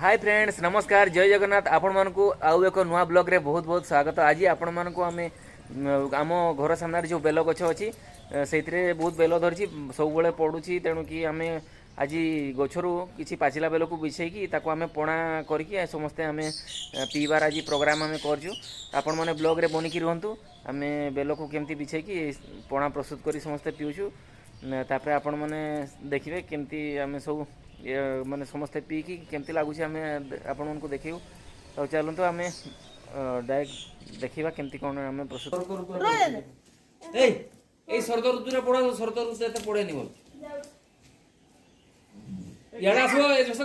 Hi friends नमस्कार जय जगन्नाथ आपण मानकु आउ एक नुआ ब्लॉग रे बहुत बहुत स्वागत। आज आपण मानकु आमे आम घर सामने जो बेल गछ अच्छी से बहुत बेल धरी सब बेले पड़ुची तेणु कि आम आज गछरू किसी पाचिला बेल को बिछेकी ताको आमे पणा करके समस्ते आमे पीबार आज प्रोग्राम आमे करजु। आपण माने ब्लॉग रे बनिकी रुहंतु आमे बेल को केमती बिछेकी पणा प्रस्तुत करी समस्ते पिउछु। तापर आपण माने देखिबे केमती आमे सब ये माने समस्ते पीकी केमती लगुच आम आपण को देखू। तो चलते आम डायरेक्ट देखा केमती कौन आम प्रस्तुत शरद ऋतु पड़ा शरद ऋतु एत पड़े बोल इे आस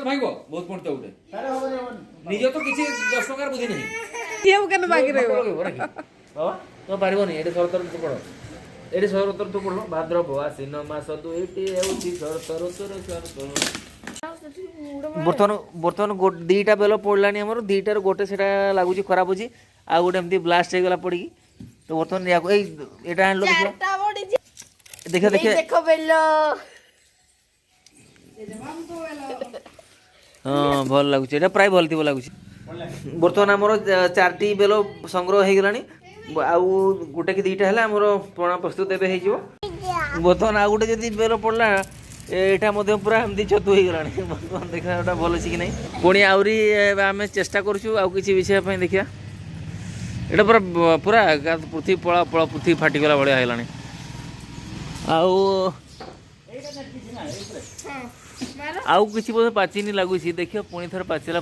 भाई बहुत पड़ते गोटे निज तो किसी 10 टकर बुद्धि नहीं तो पारबनी ये शरद ऋतु पड़ ये शरद ऋतु पड़ भाद्रव आश्विन मास दुईटी शरद ऋतु बर्तमान दीटा बेल पड़ला आमर दीटार गोटे से लगुच खराब अच्छी आ गोटे एमती ब्लास्ट होगला पड़ी। तो बर्तमान यहाँ आन देख देख हाँ भल लगुच प्राय भल थी लगुच। बर्तमान आमर 4टी बेल संग्रह हो गला आउ गोटे कि दीटा है आमर पणा प्रस्तुत एवं हो। बर्तमान आउ गोटे जब बेल पड़ला एटा पूरा एमती छतु हो गला बर्तमान देखा भल अच्छी कि नहीं पुणी आहरी आम चेष्टा करूँ आउ किसी विषय देखा यहाँ पूरा पूरा पृथ्वी पड़ा पड़ा पृथ्वी फाटिगला भाया है आउ किसी बोध पाचिनी लगुच देख पुणी थर पाचिला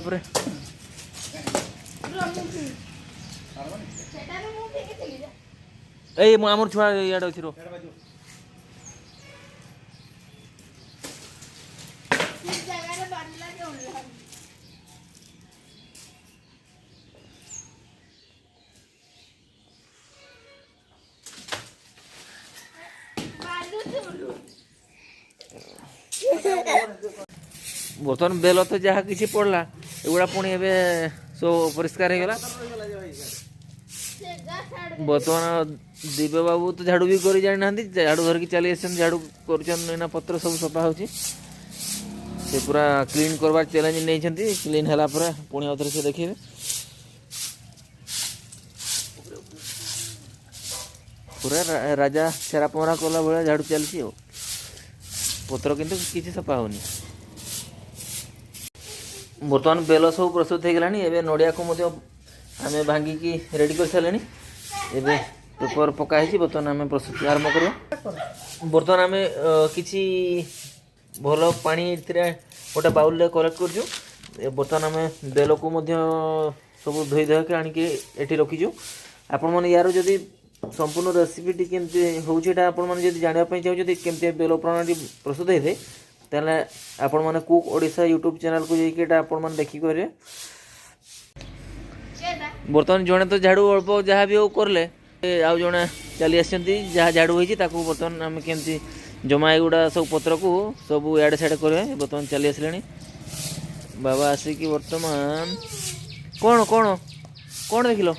आमर छुआ इे अच्छी रो बर्तमान बेल तो जहाँ किसी पड़ला एगुड़ा पुणी ए सब परिष्कार हो गला। बर्तमान दिव्य बाबू तो झाड़ू भी कर जाना झाड़ू धरिकी चली झाड़ू कर पत्र सब सफा हो पूरा क्लीन करवार चैलेंज नहीं क्लीन है पुणी आउे से देखिए पूरा राजा छेरा पहरा कला भाया झाड़ू चलती पत्र किंतु किसी सफा होनी। बर्तमान बेल सब प्रस्तुत हो गलानी एबे नड़िया को आम भांगिकी रेडी कर सारे एबे पेपर पकाई बर्तमान आम प्रस्तुत आरंभ कर। बर्तमान आम किसी भल पानी गोटे बाउल कलेक्ट कर बर्तमान आम बेल को सब धोई धोके आणिकी एटी रखीचु। आपण मैंने यार जदि संपूर्ण रेसिपीटी केमती होटा आपण मैंने जानापी चाहते केमती बेल प्रणाली प्रस्तुत होते तेल आपण मैंने कुक ओडिशा यूट्यूब चैनल को जाइए आपण मैंने देखी करे। बर्तमान जड़े तो झाड़ू अल्प जहाँ भी हो करले आउ जड़े चली आसती जहाँ झाड़ू होती बर्तमान आम केमती जमा एगुड़ा सब पत्र को सब इे साइड करेंगे। बर्तमान चली आसले बाबा आसिकी बर्तमान कौन कौन कौन देख लो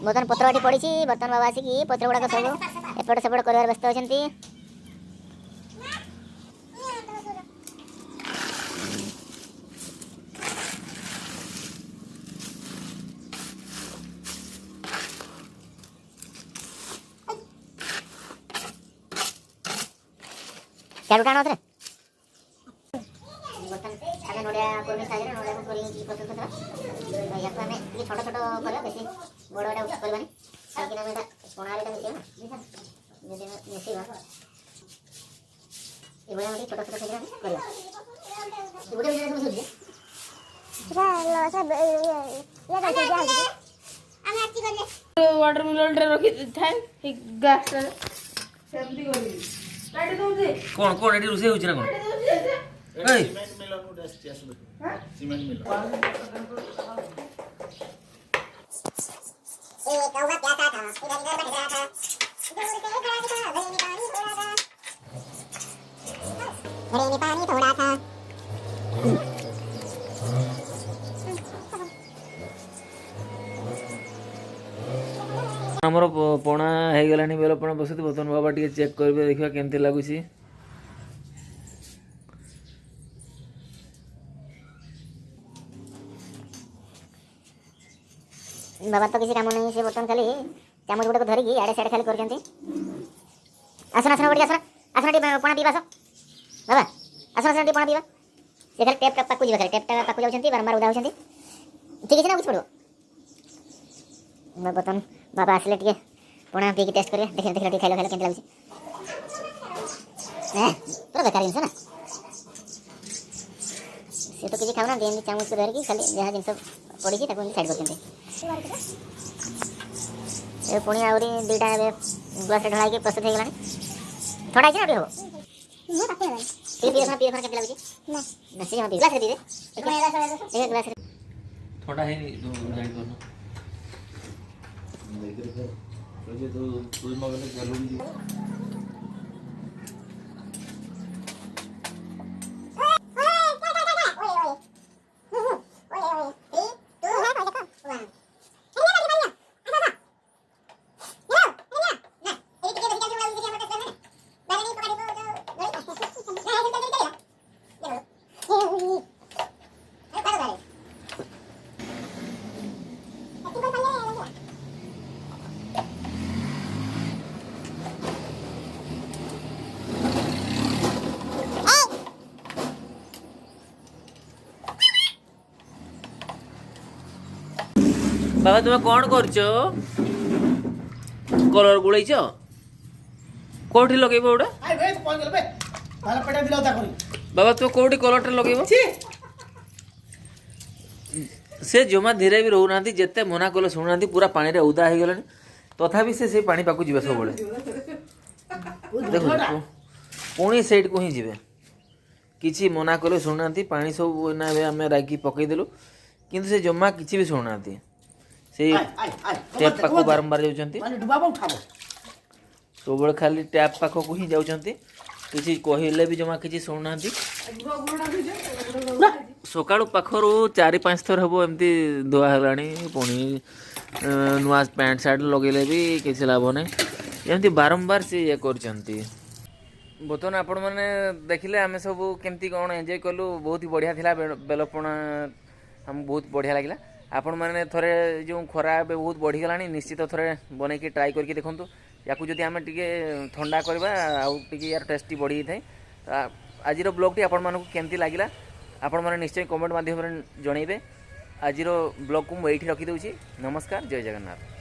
बर्तमान पत्र ये पड़ी बर्तमान बाबा आसिकी पत्र गुड़ाक सब एपट सेपट कर व्यस्त होती। क्या टाण होते बर्तमान नड़िया कर्मी साइज नड़िया को प्रस्तुत करवा या आम छोट छोट कर बेसी बड़ बड़ा करवानी कहीं आम पणारे मिसेगा जब मिसेगा ये छोट छोट साइज करवा वाटरमेलन रखी थाए गैस कौन कौन एटी रोसे होची ना कौन सीमेंट मिलन को डस्ट चेस सीमेंट मिलन ये कौवा प्यासा था इधर इधर भटक रहा था दूर से खड़ा था घड़े में पानी थोड़ा था घड़े में पानी थोड़ा था ଆମର ପଣା ହେଇଗଲାଣି ବେଲ ପଣା ବସୁଛି ବର୍ତ୍ତମାନ ବାବା ଟିକେ ଚେକ୍ କରିବେ ଦେଖିବା କେମିତି ଲାଗୁଛି। बाबा तो किसी काम नहीं से बर्तन खाली चामच गुड़ाक धरिकी आड़े साड़े खाली कर आसन आसन बढ़िया आसन आसन टी पणा पीवा आस बाबा आसन आसन टी पणा पीवा से खाली टेप पाकू जी खाली टेप पाकू जाऊँच बारंबार उदा होती ठीक है ना कुछ पड़ो बर्तन बाबा आसले टे पणा पीकी टेस्ट करेंगे देख देख खाइल खाइल केमती लगे पूरा बेकार जिन ना सी तो किसी खाऊना चामच को धरिकी खाली जहाँ जिन पड़ी साइड कर पुणी आहरी दुईटा ग्लास ढला प्रस्तुत हो गलानी थोड़ा है ना पी पी के लगे ग्लास पीवे ग्लास थोड़ा है नहीं तो जान दो ना तो तुझ मगने जरूरी बाबा तुम कौन कर कलर गुड़ाइच कौटी लगे गोटा आइ भाई तो कौन गल बे भाला पेटा दिला ता करी बाबा तुम कौटी कलर लगे से जमा धीरे भी रोना जिते मना कले शुणुना पूरा पानी रे उदा हो गलानी तथापि से पानी पाक जी सब देखो पुणी सैड को ही जी किसी मना कले शुणुना पानी सब आम रागी पकईदेलु किंतु से जमा किसी भी शुणुना से टैप पाख बारंबार जाऊँच सब खाली टैप पाख को ही जाऊँच किसी कहले भी जमा किसी शुणुना सकाळु पाखरु 4-5 थर हम एमती धुआ है पुणी नुआ पैंट सार्ट लगेले भी किसी लाभ ना एमती बारंबार से ये करचंती बर्तमान आपण मैंने देखिले आम सब केमती कौन एंजॉय कलु बहुत ही बढ़िया थिला बेलपणा हम बहुत बढ़िया लगिला आपण मैंने थोड़े जो खरा बहुत बढ़ीगला निश्चित थोड़े बनई ट्राई करके देखूँ या जदि आम टे ठंडा करवा यार टेस्टी बढ़ी थाए आज ब्लॉग आपण मानक केमती लगिला आपण मैंने निश्चय कमेंट माध्यम जनइबे आज ब्लॉग को मुझे रखीदे। नमस्कार जय जगन्नाथ।